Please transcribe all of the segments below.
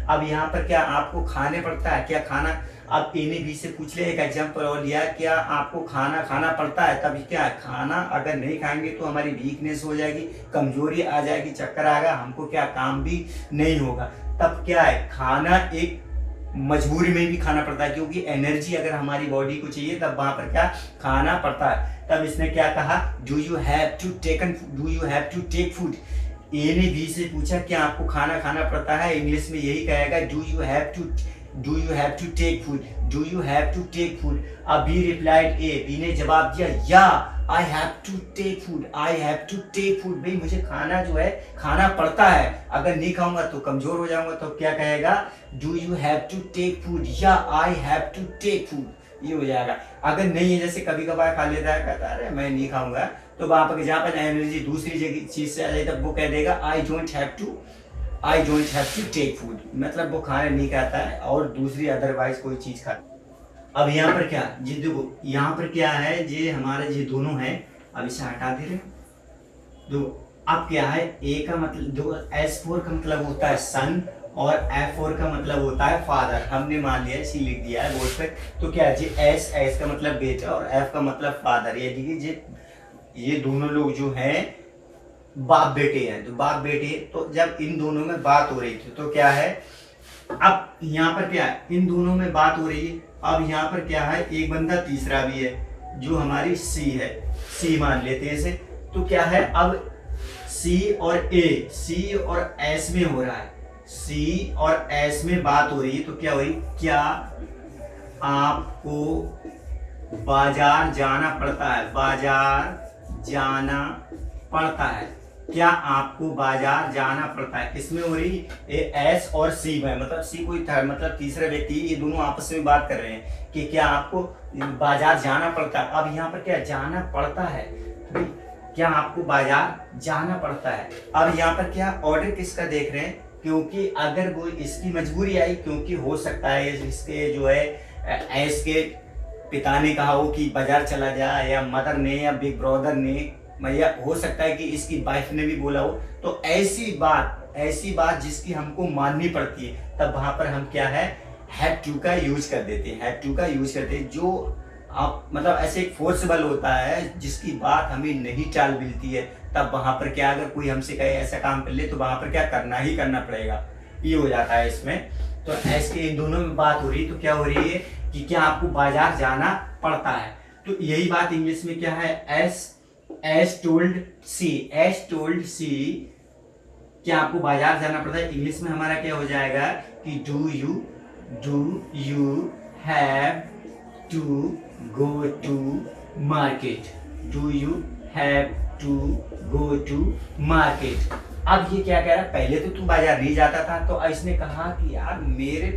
अब यहाँ पर क्या आपको खाने पड़ता है, क्या खाना, अब ए ने बी से पूछ लिया, एक एग्जाम्पल और लिया, क्या आपको खाना खाना पड़ता है, तभी क्या है, खाना अगर नहीं खाएंगे तो हमारी वीकनेस हो जाएगी, कमजोरी आ जाएगी, चक्कर आएगा, हमको क्या काम भी नहीं होगा। तब क्या है, खाना एक मजबूरी में भी खाना पड़ता है, क्योंकि एनर्जी अगर हमारी बॉडी को चाहिए तब वहां पर क्या खाना पड़ता है। तब इसने क्या कहा, do you have to take food. A ने बी से पूछा क्या आपको खाना खाना पड़ता है, इंग्लिश में यही कहेगा do you have to take food. अब बी रिप्लाइड ए, बी ने जवाब दिया या I have to take food. भाई मुझे खाना जो है खाना पड़ता है, अगर नहीं खाऊंगा तो कमजोर हो जाऊंगा। तो क्या कहेगा, do you have to take food yeah I have to take food, ये हो जाएगा। अगर नहीं है, जैसे कभी कभार खा लेता है, कहता है मैं नहीं खाऊंगा, तो वहां पर जहाँ पर एनर्जी दूसरी जगह चीज से आ जाए तब वो कह देगा I don't have to take food, मतलब वो खाना नहीं खाता है और दूसरी अदरवाइज कोई चीज खाता। अब यहाँ पर क्या, ये देखो यहाँ पर क्या है, ये हमारे ये दोनों हैं, अब इसे हटा दे रहे दो। अब क्या है, ए का मतलब दो, S4 का मतलब होता है सन और F4 का मतलब होता है फादर। हमने मान लिया, इसी लिख दिया है बोर्ड पे। तो क्या है जी, S का मतलब बेटा और F का मतलब फादर। ये देखिए ये दोनों लोग जो हैं बाप बेटे हैं, तो बाप बेटे, तो जब इन दोनों में बात हो रही थी तो क्या है, अब यहाँ पर क्या है, इन दोनों में बात हो रही है। अब यहाँ पर क्या है, एक बंदा तीसरा भी है जो हमारी सी है, सी मान लेते हैं इसे। तो क्या है, अब सी और एस में हो रहा है, सी और एस में बात हो रही है। तो क्या हो रही, क्या आपको बाजार जाना पड़ता है, क्या आपको बाजार जाना पड़ता है, इसमें हो रही एस और सी में, मतलब सी कोई मतलब तीसरा व्यक्ति, ये दोनों आपस में बात कर रहे हैं कि क्या आपको बाजार जाना पड़ता है। अब यहाँ पर क्या जाना पड़ता है, क्या आपको बाजार जाना पड़ता है। अब यहाँ पर क्या ऑर्डर किसका देख रहे हैं, क्योंकि अगर वो इसकी मजबूरी आई, क्योंकि हो सकता है इसके जो है एस के पिता ने कहा हो कि बाजार चला जाए, या मदर ने या बिग ब्रदर ने, या हो सकता है कि इसकी वाइफ ने भी बोला हो। तो ऐसी बात जिसकी हमको माननी पड़ती है, तब वहां पर हम क्या है, हैव टू का यूज कर देते हैं। जो आप मतलब ऐसे एक फोर्सबल होता है जिसकी बात हमें नहीं टाल मिलती है, तब वहां पर क्या, अगर कोई हमसे कहे ऐसा काम कर ले, तो वहां पर क्या करना ही करना पड़ेगा, ये हो जाता है इसमें। तो ऐसे इन दोनों में बात हो रही है, तो क्या हो रही है कि क्या आपको बाजार जाना पड़ता है। तो यही बात इंग्लिश में क्या है, एस टोल्ड सी, क्या आपको बाजार जाना पड़ता है। इंग्लिश में हमारा क्या हो जाएगा कि do you have to go to market, अब ये क्या कह रहा है, पहले तो तू बाजार नहीं जाता था, तो इसने कहा कि यार मेरे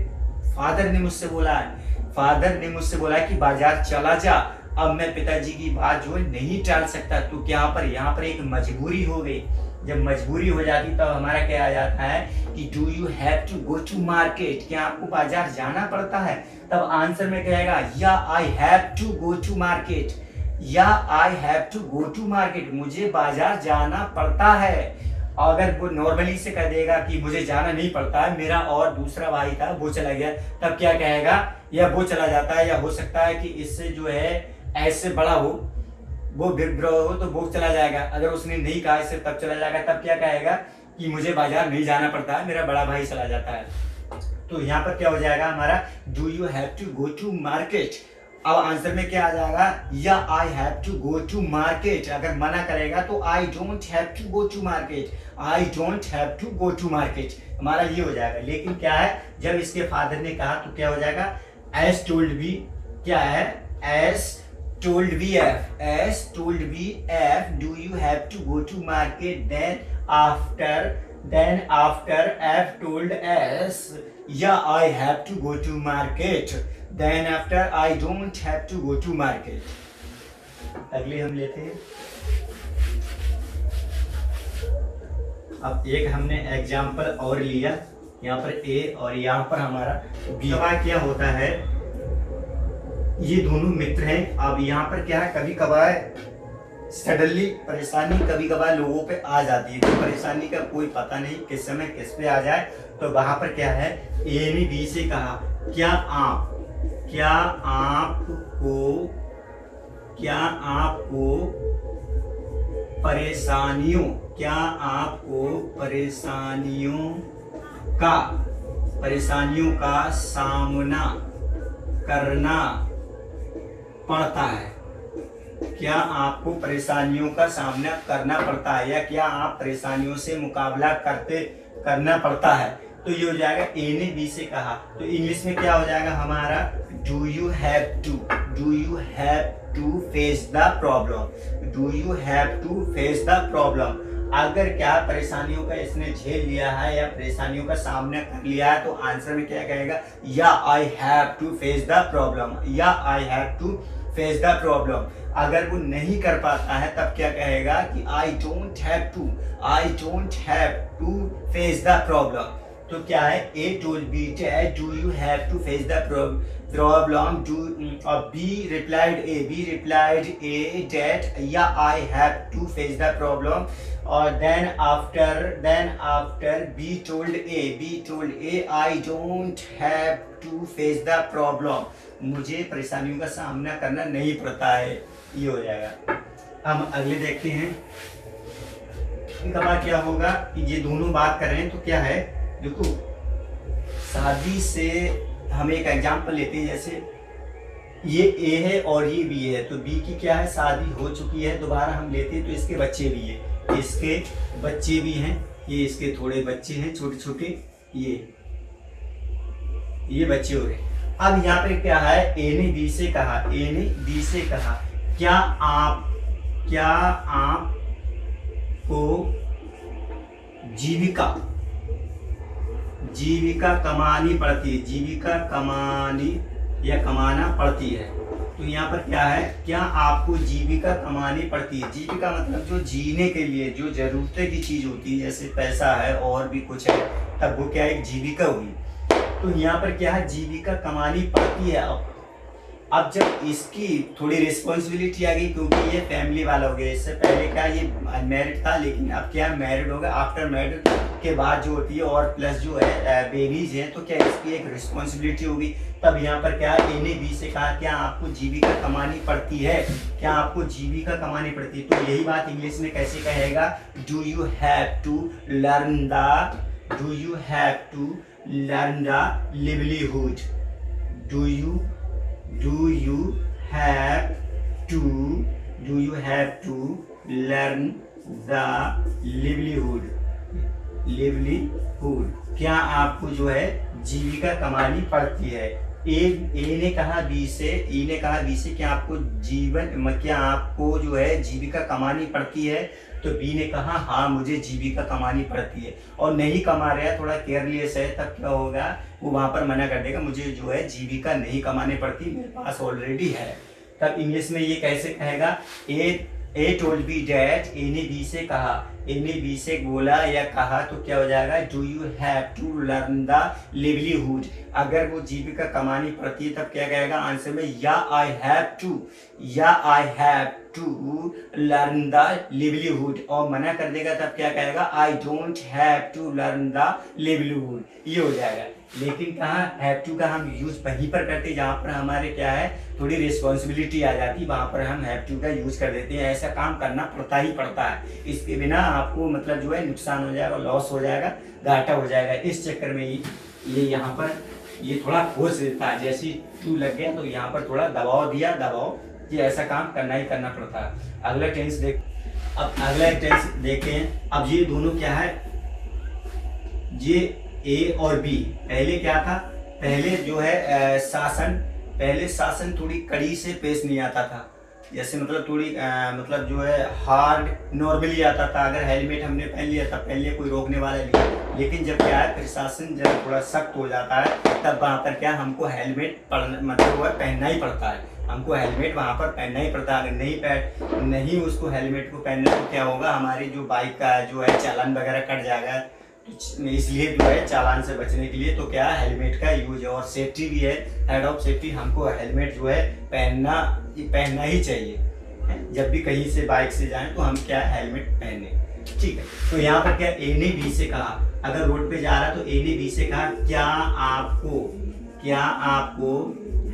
फादर ने मुझसे बोला कि बाजार चला जा। अब मैं पिताजी की बात जो है नहीं टाल सकता, तो यहाँ पर एक मजबूरी हो गई। जब मजबूरी हो जाती तब हमारा क्या आ जाता है कि do you have to go to market, क्या आपको बाजार जाना पड़ता है। तब आंसर में कहेगा या I have to go to market, मुझे बाजार जाना पड़ता है। अगर वो नॉर्मली से कह देगा कि मुझे जाना नहीं पड़ता है, मेरा और दूसरा भाई था वो चला गया, तब क्या कहेगा, या वो चला जाता है, या हो सकता है कि इससे जो है ऐसे बड़ा हो, वो बिग ब्रो हो, तो वो चला जाएगा। अगर उसने नहीं कहा इससे तब चला जाएगा, तब क्या कहेगा कि मुझे बाजार नहीं जाना पड़ता है, मेरा बड़ा भाई चला जाता है। तो यहाँ पर क्या हो जाएगा हमारा, do you have to go to market. अब आंसर में क्या आ जाएगा, या I have to go to market. अगर मना करेगा तो I don't have to go to market, हमारा ये हो जाएगा। लेकिन क्या है, जब इसके फादर ने कहा तो क्या हो जाएगा, एस टोल्ड बी, क्या है, S told B F do you have to go to market, then after F told S yeah I have to go to market, then after I don't have to go to market. अगले हम लेते हैं, अब एक हमने example और लिया, यहाँ पर ए और यहाँ पर हमारा बी। क्या होता है, ये दोनों मित्र हैं। अब यहाँ पर क्या है, कभी कभार सडनली परेशानी कभी कभार लोगों पे आ जाती है, तो परेशानी का कोई पता नहीं किस समय किस पे आ जाए। तो वहां पर क्या है, ए ने बी से कहा क्या आपको परेशानियों का सामना करना पड़ता है? क्या आपको परेशानियों का सामना करना पड़ता है, या क्या आप परेशानियों से मुकाबला करना पड़ता है? तो ये हो जाएगा ए ने बी से कहा, तो इंग्लिश में क्या हो जाएगा हमारा, do you have to face the problem. अगर क्या परेशानियों का इसने झेल लिया है या परेशानियों का सामना कर लिया है, तो आंसर में क्या कहेगा, या I have to face the problem. अगर वो नहीं कर पाता है तब क्या कहेगा कि I don't have to face the problem. तो क्या है, A told B that do you have to face the problem, B replied A that yeah I have to face the problem, और then after B told A I don't have to face the problem, मुझे परेशानियों का सामना करना नहीं पड़ता है। ये हो जाएगा। हम अगले देखते हैं, इनका बात क्या होगा कि ये दोनों बात कर रहे हैं, तो क्या है, देखो शादी से हम एक एग्जाम्पल लेते हैं, जैसे ये ए है और ये बी है, तो बी की क्या है, शादी हो चुकी है, दोबारा हम लेते हैं तो इसके बच्चे भी है, इसके बच्चे भी हैं, ये इसके थोड़े बच्चे हैं छोटे छोटे, ये बच्चे हो रहे। अब यहाँ पे क्या है, ए ने बी से कहा क्या आपको जीविका कमानी कमाना पड़ती है। तो यहाँ पर क्या है, क्या आपको जीविका कमानी पड़ती है। जीविका मतलब जो जीने के लिए जो जरूरतें की चीज होती है, जैसे पैसा है और भी कुछ है, तब वो क्या एक जीविका हुई। तो यहाँ पर क्या है, जीविका कमानी पड़ती है। अब जब इसकी थोड़ी रिस्पॉन्सिबिलिटी आ गई, क्योंकि ये फैमिली वाला हो गया, इससे पहले क्या ये मैरिड था, लेकिन अब क्या मैरिड होगा, आफ्टर मैरिड के बाद जो होती है, और प्लस जो है बेबीज हैं, तो क्या इसकी एक रिस्पॉन्सिबिलिटी होगी। तब यहाँ पर क्या ए ने बी से कहा क्या आपको जीविका कमानी पड़ती है, तो यही बात इंग्लिश में कैसे कहेगा, do you have to learn the livelihood, do you have to learn the livelihood, क्या आपको जो है जीविका कमानी पड़ती है। ए ने कहा बी से क्या आपको जो है जीविका कमानी पड़ती है, तो बी ने कहा हाँ मुझे जीविका कमानी पड़ती है, और नहीं कमा रहा है, थोड़ा केयरलेस है, तब क्या होगा, वो वहां पर मना कर देगा, मुझे जो है जीविका नहीं कमानी पड़ती, मेरे पास ऑलरेडी है। तब इंग्लिश में ये कैसे कहेगा, ए टोल्ड बी डैट, ए ने बी से बोला या कहा, तो क्या हो जाएगा, do you have to learn the livelihood. अगर वो जीविका कमानी पड़ती है तब क्या कहेगा आंसर में, या I have to learn the livelihood, और मना कर देगा तब क्या कहेगा, I don't have to learn the livelihood. ये हो जाएगा। लेकिन कहाँ हैव टू का हम यूज वहीं पर करते, जहाँ पर हमारे क्या है थोड़ी रिस्पॉन्सिबिलिटी आ जाती, वहां पर हम हैव टू का यूज कर देते हैं। ऐसा काम करना पड़ता है, इसके बिना आपको मतलब जो है नुकसान हो जाएगा, लॉस हो जाएगा, घाटा हो जाएगा। इस चक्कर में ये यहाँ पर ये थोड़ा फोर्स देता है, जैसे टू लग गया तो यहाँ पर थोड़ा दबाव दिया, ये ऐसा काम करना ही करना पड़ता है। अगला टेंस देखते हैं। अब ये दोनों क्या है, ये ए और बी, पहले क्या था, पहले जो है शासन थोड़ी कड़ी से पेश नहीं आता था, जैसे मतलब थोड़ी मतलब जो है हार्ड नॉर्मली आता था। अगर हेलमेट हमने पहन लिया तब पहन लिया, कोई रोकने वाला नहीं। लेकिन जब क्या है प्रशासन जब थोड़ा सख्त हो जाता है, तब वहाँ पर क्या हमको हेलमेट मतलब वो पहनना ही पड़ता है, हमको हेलमेट वहाँ पर पहनना ही पड़ता है। अगर नहीं उसको हेलमेट को पहनना तो क्या होगा, हमारी जो बाइक का जो है चालान वगैरह कट जाएगा। इसलिए जो है चालान से बचने के लिए तो क्या हेलमेट का यूज है, और सेफ्टी भी है, हेड ऑफ सेफ्टी, हमको हेलमेट जो है पहनना ही चाहिए। जब भी कहीं से बाइक से जाएं तो हम क्या हेलमेट पहने। ठीक है। तो यहाँ पर क्या ए ने बी से कहा, अगर रोड पे जा रहा तो ए ने बी से कहा क्या आपको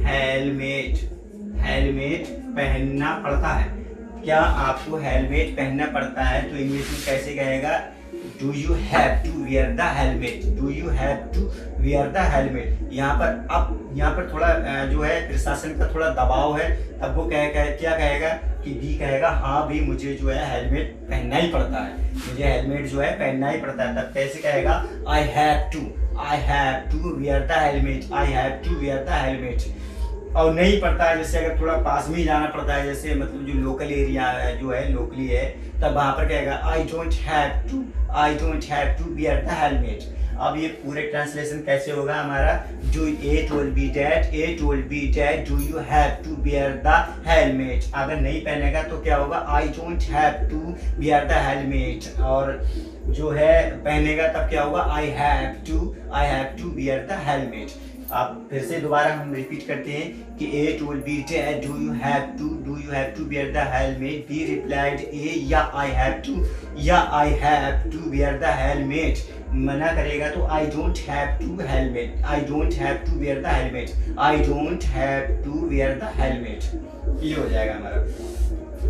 हेलमेट पहनना पड़ता है? क्या आपको हेलमेट पहनना पड़ता है? तो इंग्लिश में कैसे कहेगा? Do you have to wear the helmet, do you have to wear the helmet. यहाँ पर थोड़ा जो है प्रशासन का थोड़ा दबाव है, तब वो क्या कहेगा कि बी कहेगा हाँ भी मुझे जो है हेलमेट पहनना ही पड़ता है, मुझे हेलमेट जो है पहनना ही पड़ता है। तब कैसे कहेगा? I have to wear the helmet, I have to wear the helmet. और नहीं पड़ता है, जैसे अगर थोड़ा पास में ही जाना पड़ता है, जैसे मतलब जो लोकल एरिया है जो है लोकली है, तब वहाँ पर कहेगा I don't have to wear the helmet. अब ये पूरे ट्रांसलेशन कैसे होगा हमारा? Do A told B that do you have to wear the helmet. अगर नहीं पहनेगा तो क्या होगा? I don't have to wear the helmet. और जो है पहनेगा तब क्या होगा? I have to wear the helmet. आप फिर से दोबारा हम रिपीट करते हैं कि A told B that do you have to wear the helmet. B replied A yeah I have to wear the helmet. मना करेगा तो I don't have to wear the helmet. ये हो जाएगा हमारा।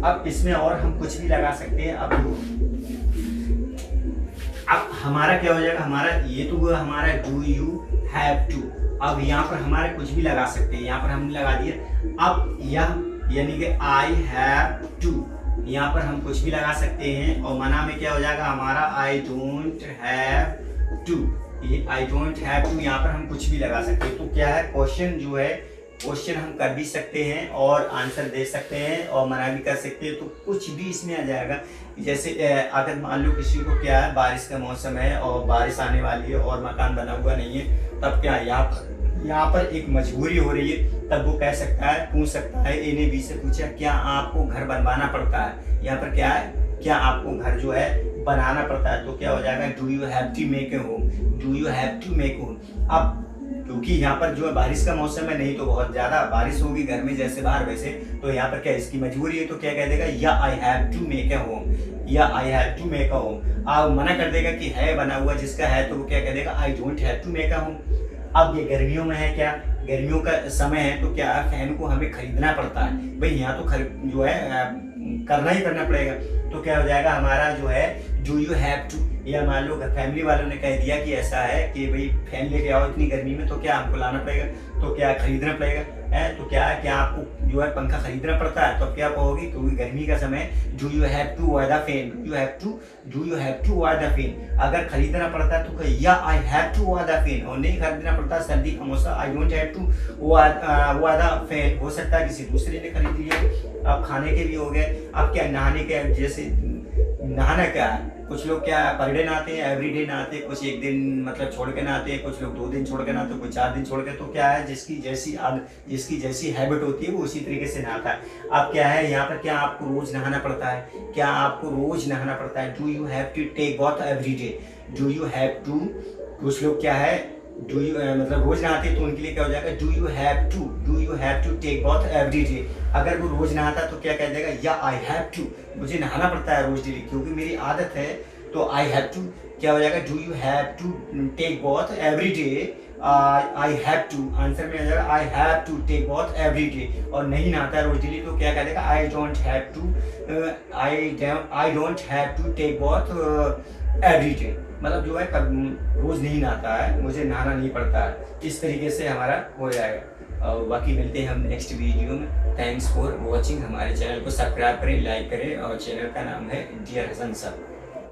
अब इसमें और हम कुछ भी लगा सकते हैं। अब हमारा क्या हो जाएगा? हमारा ये तो हुआ हमारा डू यू हैव टू। अब यहाँ पर हमारे कुछ भी लगा सकते हैं, यहाँ पर हमने लगा दिया। अब यह यानी कि आई हैव टू, यहाँ पर हम कुछ भी लगा सकते हैं। और मना में क्या हो जाएगा हमारा? I don't have to. ये आई डोंट हैव टू यहाँ पर हम कुछ भी लगा सकते हैं। तो क्या है, क्वेश्चन जो है क्वेश्चन हम कर भी सकते हैं और आंसर दे सकते हैं और मना भी कर सकते हैं। तो कुछ भी इसमें आ जाएगा। जैसे अगर मान लो किसी को क्या है, बारिश का मौसम है और बारिश आने वाली है और मकान बना हुआ नहीं है, तब क्या यहाँ पर एक मजबूरी हो रही है, तब वो कह सकता है, पूछ सकता है। ए ने बी से पूछा क्या आपको घर बनवाना पड़ता है? यहाँ पर क्या है, क्या आपको घर जो है बनाना पड़ता है? तो क्या हो जाएगा? Do you have to make a home. अब क्योंकि यहाँ पर जो है बारिश का मौसम है, नहीं तो बहुत ज्यादा बारिश होगी घर में जैसे बाहर वैसे, तो यहाँ पर क्या इसकी मजबूरी है, तो क्या कह देगा? या I have to make a home. अब मना कर देगा कि है बना हुआ, जिसका है तो वो क्या कह देगा? I don't have to make a home. अब ये गर्मियों में है, क्या गर्मियों का समय है, तो क्या फैन को हमें खरीदना पड़ता है भाई, यहाँ तो जो है करना ही करना पड़ेगा। तो क्या हो जाएगा हमारा जो है डू यू हैव टू। या मान लो फैमिली वालों ने कह दिया कि ऐसा है कि भाई फैन लेके आओ इतनी गर्मी में, तो क्या हमको लाना पड़ेगा, तो क्या खरीदना पड़ेगा है। तो क्या है, क्या आपको जो है पंखा खरीदना पड़ता है? तो क्या कहोगे? क्योंकि गर्मी का समय, do you have to buy the fan, do you have to buy the fan. अगर खरीदना पड़ता है तो या I have to buy the fan, और नहीं खरीदना पड़ता सर्दी का मौसम, I don't have to buy the fan. हो सकता है किसी दूसरे ने खरीद लिया। अब खाने के भी हो गए। अब क्या नहाने के, जैसे नहाना क्या है, कुछ लोग क्या पर डे नहाते हैं, एवरीडे नहाते हैं, कुछ एक दिन मतलब छोड़ के नहाते हैं, कुछ लोग 2 दिन छोड़ के नहाते हैं, कुछ 4 दिन छोड़ के। तो क्या है, जिसकी जैसी हैबिट होती है वो उसी तरीके से नहाता है। अब क्या है यहाँ पर, क्या आपको रोज नहाना पड़ता है? Do you have to take bath everyday, do you have to. कुछ लोग क्या है डू यू मतलब रोज नहाते हैं, तो उनके लिए क्या हो जाएगा? Do you have to take bath everyday. अगर वो रोज नहाता तो क्या कह देगा? या आई हैव टू, मुझे नहाना पड़ता है रोज डेली क्योंकि मेरी आदत है, तो आई हैव टू क्या हो जाएगा? Do you have to take bath everyday. I have to answer में आ जाएगा I have to take bath everyday. और नहीं नहाता है रोज डेली तो क्या कह देगा? I don't have to take bath everyday. मतलब जो है रोज नहीं नहाता है, मुझे नहाना नहीं पड़ता है। इस तरीके से हमारा हो जाएगा। और बाकी मिलते हैं हम नेक्स्ट वीडियो में। Thanks for watching. हमारे चैनल को सब्सक्राइब करें, लाइक करें, और चैनल का नाम है डियर हसन सर।